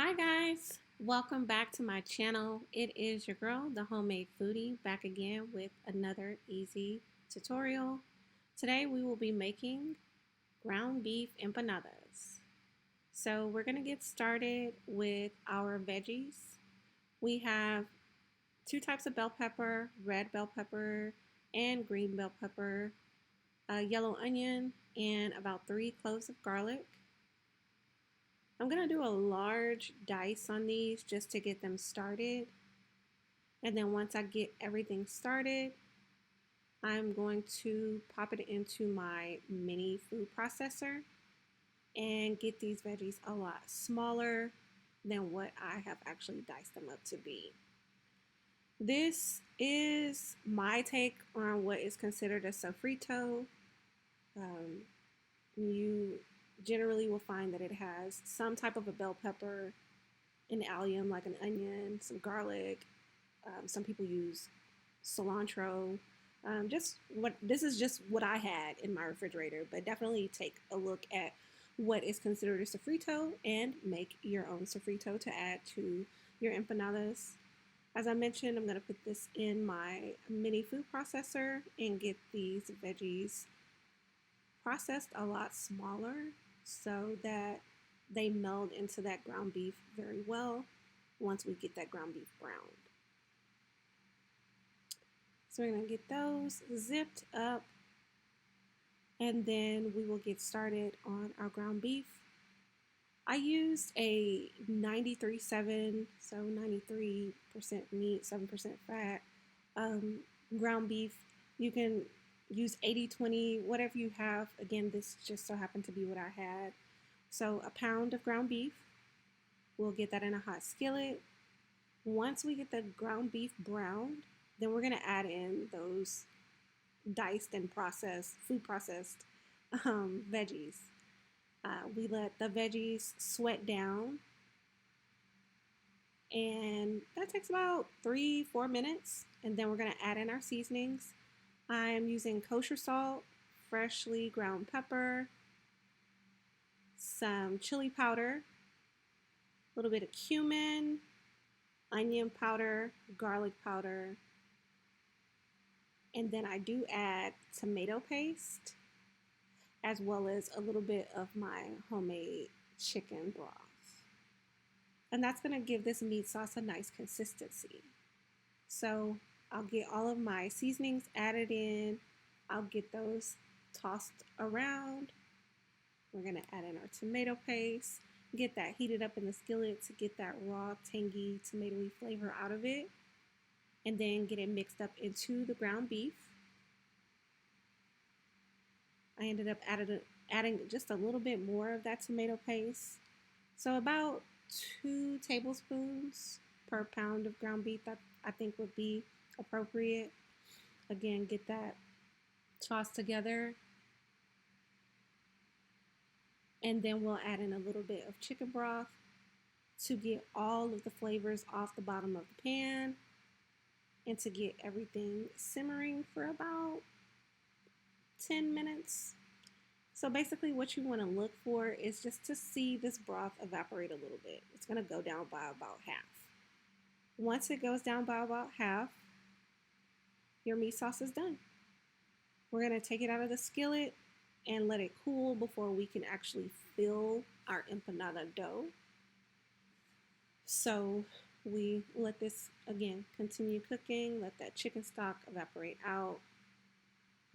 Hi guys, welcome back to my channel. It is your girl, the homemade foodie, back again with another easy tutorial. Today we will be making ground beef empanadas. So we're going to get started with our veggies. We have two types of bell pepper, red bell pepper and green bell pepper, a yellow onion, and about 3 cloves of garlic. I'm going to do a large dice on these just to get them started. And then once I get everything started, I'm going to pop it into my mini food processor and get these veggies a lot smaller than what I have actually diced them up to be. This is my take on what is considered a sofrito. You generally will find that it has some type of a bell pepper, an allium like an onion, some garlic. Some people use cilantro. This is just what I had in my refrigerator, but definitely take a look at what is considered a sofrito and make your own sofrito to add to your empanadas. As I mentioned, I'm going to put this in my mini food processor and get these veggies processed a lot smaller so that they meld into that ground beef very well once we get that ground beef browned. So we're going to get those zipped up and then we will get started on our ground beef. I used a 93.7, so 93% meat, 7% fat ground beef. You can use 80-20, whatever you have. Again, this just so happened to be what I had. So a pound of ground beef. We'll get that in a hot skillet. Once we get the ground beef browned, then we're going to add in those diced and food processed veggies. We let the veggies sweat down, and that takes about 3-4 minutes. And then we're going to add in our seasonings. I'm using kosher salt, freshly ground pepper, some chili powder, a little bit of cumin, onion powder, garlic powder, and then I do add tomato paste as well as a little bit of my homemade chicken broth. And that's going to give this meat sauce a nice consistency. So I'll get all of my seasonings added in. I'll get those tossed around. We're going to add in our tomato paste, get that heated up in the skillet to get that raw, tangy, tomatoey flavor out of it. And then get it mixed up into the ground beef. I ended up adding just a little bit more of that tomato paste. So about 2 tablespoons per pound of ground beef that I think would be appropriate. Again, get that tossed together. And then we'll add in a little bit of chicken broth to get all of the flavors off the bottom of the pan and to get everything simmering for about 10 minutes. So basically what you want to look for is just to see this broth evaporate a little bit. It's going to go down by about half. Once it goes down by about half, your meat sauce is done. We're going to take it out of the skillet and let it cool before we can actually fill our empanada dough. So we let this, again, continue cooking, let that chicken stock evaporate out.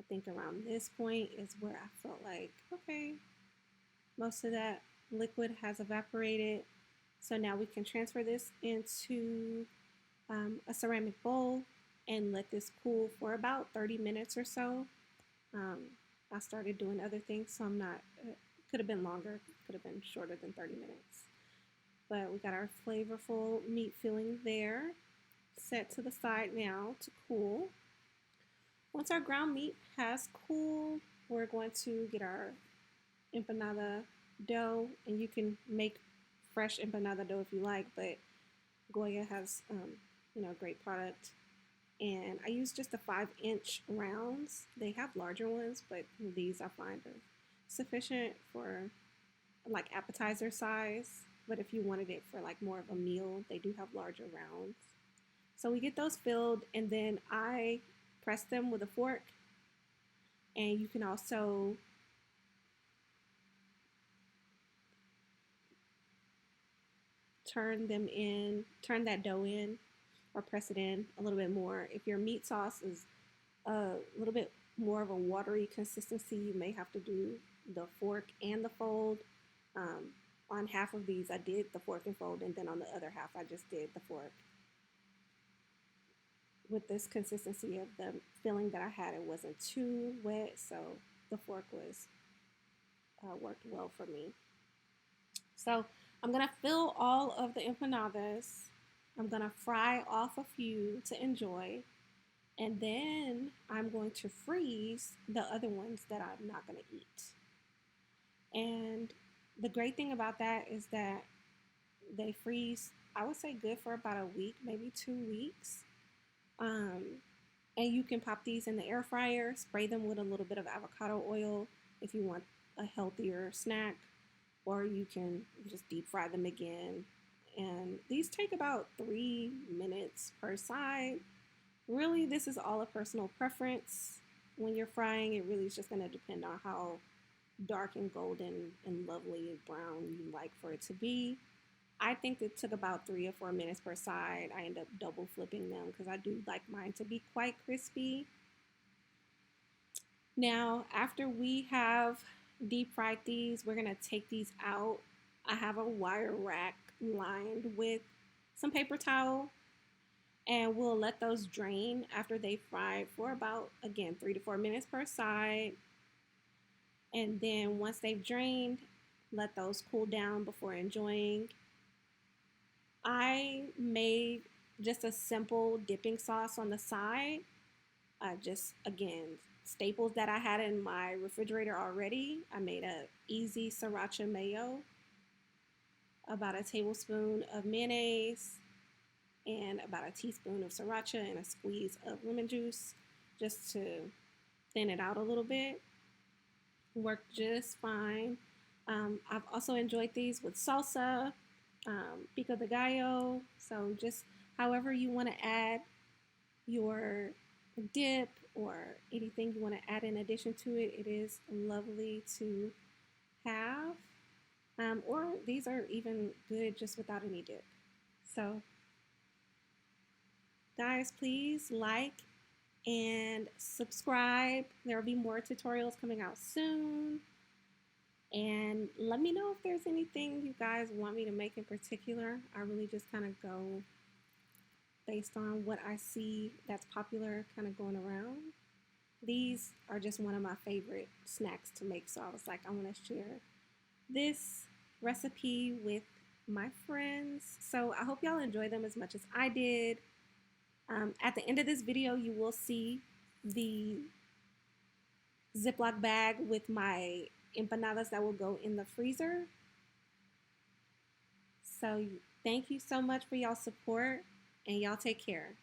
I think around this point is where I felt like, okay, most of that liquid has evaporated. So now we can transfer this into a ceramic bowl and let this cool for about 30 minutes or so. I started doing other things, so could have been longer, could have been shorter than 30 minutes. But we got our flavorful meat filling there, set to the side now to cool. Once our ground meat has cooled, we're going to get our empanada dough, and you can make fresh empanada dough if you like, but Goya has a great product. And I use just the 5-inch rounds. They have larger ones, but these I find are sufficient for like appetizer size but if you wanted it for like more of a meal, they do have larger rounds. So we get those filled, and then I press them with a fork, and you can also turn that dough in, or press it in a little bit more. If your meat sauce is a little bit more of a watery consistency, you may have to do the fork and the fold. On half of these, I did the fork and fold, and then on the other half, I just did the fork. With this consistency of the filling that I had, it wasn't too wet, so the fork was worked well for me. So I'm gonna fill all of the empanadas. I'm gonna fry off a few to enjoy, and then I'm going to freeze the other ones that I'm not gonna eat. And the great thing about that is that they freeze, I would say, good for about a week, maybe 2 weeks. And you can pop these in the air fryer, spray them with a little bit of avocado oil if you want a healthier snack, or you can just deep fry them again. And these take about 3 minutes per side. Really, this is all a personal preference. When you're frying, it really is just going to depend on how dark and golden and lovely and brown you like for it to be. I think it took about 3 or 4 minutes per side. I end up double flipping them because I do like mine to be quite crispy. Now, after we have deep fried these, we're gonna take these out. I have a wire rack lined with some paper towel, and we'll let those drain after they fry for about, again, 3 to 4 minutes per side. And then once they've drained, let those cool down before enjoying. I made just a simple dipping sauce on the side. Just, again, staples that I had in my refrigerator already. I made a easy sriracha mayo, about a tablespoon of mayonnaise, and about a teaspoon of sriracha and a squeeze of lemon juice, just to thin it out a little bit. Worked just fine. I've also enjoyed these with salsa, pico de gallo. So just however you want to add your dip or anything you want to add in addition to it, it is lovely to have. Or these are even good just without any dip. So guys, please like and subscribe. There will be more tutorials coming out soon. And let me know if there's anything you guys want me to make in particular. I really just kind of go based on what I see that's popular kind of going around. These are just one of my favorite snacks to make, so I was like, I want to share this recipe with my friends. So I hope y'all enjoy them as much as I did. At the end of this video, you will see the Ziploc bag with my empanadas that will go in the freezer. So thank you so much for y'all support, and y'all take care.